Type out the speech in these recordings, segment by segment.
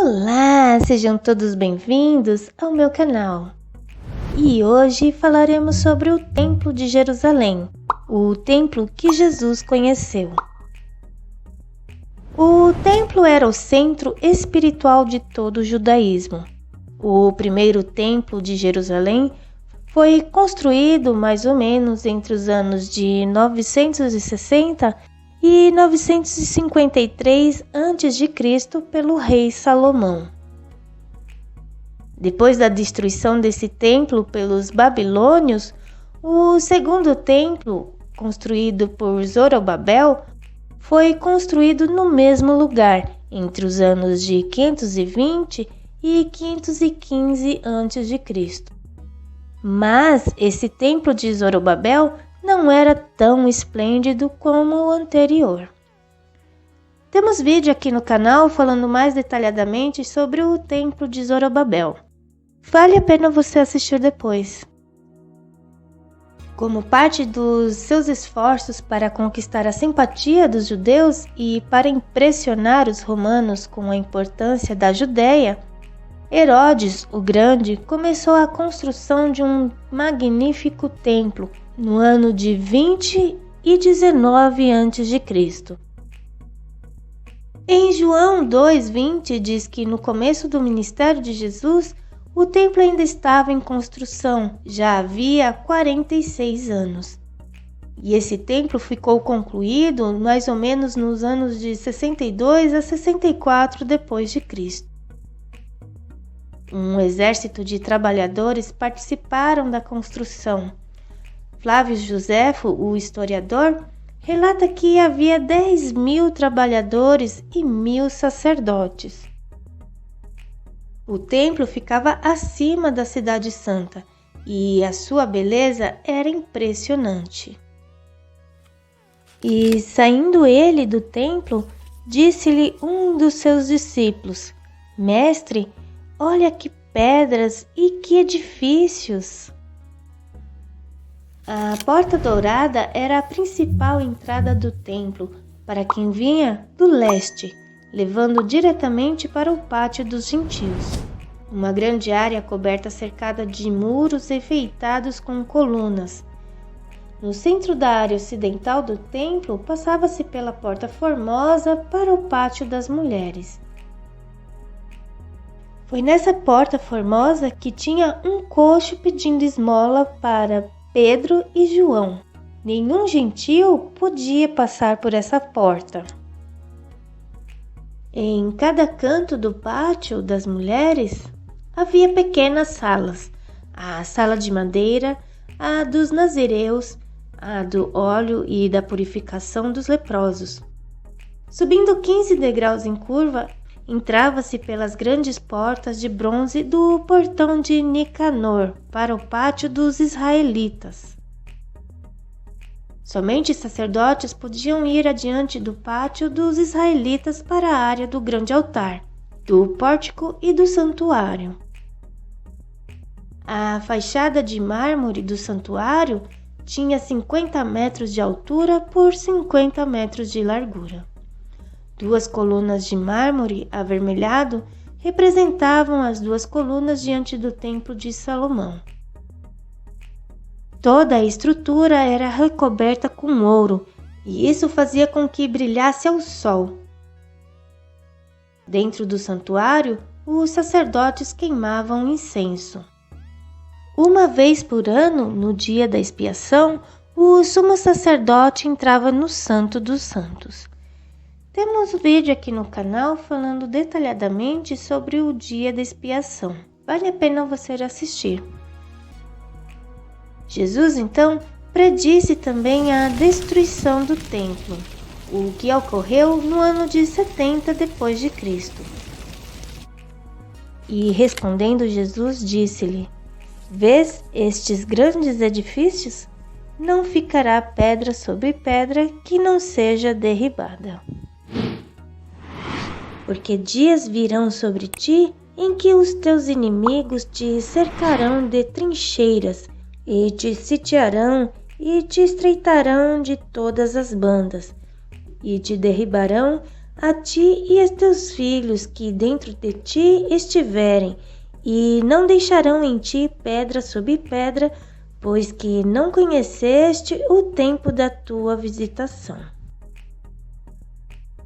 Olá, sejam todos bem-vindos ao meu canal. E hoje falaremos sobre o Templo de Jerusalém, o templo que Jesus conheceu. O templo era o centro espiritual de todo o judaísmo. O primeiro templo de Jerusalém foi construído mais ou menos entre os anos de 960 e 953 a.C. pelo rei Salomão. Depois da destruição desse templo pelos babilônios, o segundo templo, construído por Zorobabel, foi construído no mesmo lugar, entre os anos de 520 e 515 a.C. Mas esse templo de Zorobabel não era tão esplêndido como o anterior. Temos vídeo aqui no canal falando mais detalhadamente sobre o templo de Zorobabel. Vale a pena você assistir depois. Como parte dos seus esforços para conquistar a simpatia dos judeus e para impressionar os romanos com a importância da Judéia, Herodes o Grande começou a construção de um magnífico templo no ano de 20 e 19 a.C. Em João 2,20 diz que no começo do ministério de Jesus, o templo ainda estava em construção, já havia 46 anos. E esse templo ficou concluído mais ou menos nos anos de 62 a 64 depois de Cristo. Um exército de trabalhadores participaram da construção. Flávio Joséfo, o historiador, relata que havia 10.000 trabalhadores e 1.000 sacerdotes. O templo ficava acima da Cidade Santa e a sua beleza era impressionante. E saindo ele do templo, disse-lhe um dos seus discípulos: Mestre, olha que pedras e que edifícios! A Porta Dourada era a principal entrada do templo para quem vinha do leste, levando diretamente para o Pátio dos Gentios, uma grande área coberta cercada de muros enfeitados com colunas. No centro da área ocidental do templo, passava-se pela Porta Formosa para o Pátio das Mulheres. Foi nessa Porta Formosa que tinha um coxo pedindo esmola para Pedro e João. Nenhum gentil podia passar por essa porta. Em cada canto do Pátio das Mulheres havia pequenas salas, a sala de madeira, a dos nazireus, a do óleo e da purificação dos leprosos. Subindo 15 degraus em curva, entrava-se pelas grandes portas de bronze do portão de Nicanor para o pátio dos israelitas. Somente sacerdotes podiam ir adiante do pátio dos israelitas para a área do grande altar, do pórtico e do santuário. A fachada de mármore do santuário tinha 50 metros de altura por 50 metros de largura. 2 colunas de mármore avermelhado representavam as 2 colunas diante do templo de Salomão. Toda a estrutura era recoberta com ouro, e isso fazia com que brilhasse ao sol. Dentro do santuário, os sacerdotes queimavam incenso. Uma vez por ano, no dia da expiação, o sumo sacerdote entrava no Santo dos Santos. Temos um vídeo aqui no canal falando detalhadamente sobre o dia da expiação. Vale a pena você assistir. Jesus, então, predisse também a destruição do templo, o que ocorreu no ano de 70 depois de Cristo. E respondendo Jesus, disse-lhe: Vês estes grandes edifícios? Não ficará pedra sobre pedra que não seja derribada. Porque dias virão sobre ti em que os teus inimigos te cercarão de trincheiras e te sitiarão e te estreitarão de todas as bandas e te derribarão a ti e a teus filhos que dentro de ti estiverem, e não deixarão em ti pedra sobre pedra, pois que não conheceste o tempo da tua visitação.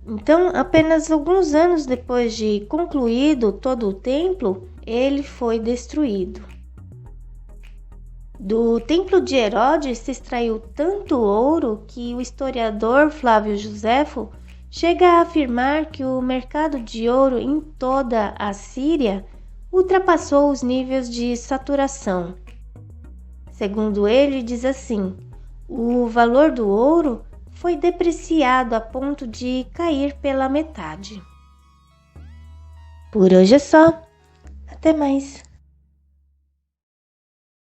Então, apenas alguns anos depois de concluído todo o templo, ele foi destruído. Do templo de Herodes se extraiu tanto ouro que o historiador Flávio Joséfo chega a afirmar que o mercado de ouro em toda a Síria ultrapassou os níveis de saturação. Segundo ele, diz assim: o valor do ouro foi depreciado a ponto de cair pela metade. Por hoje é só. Até mais.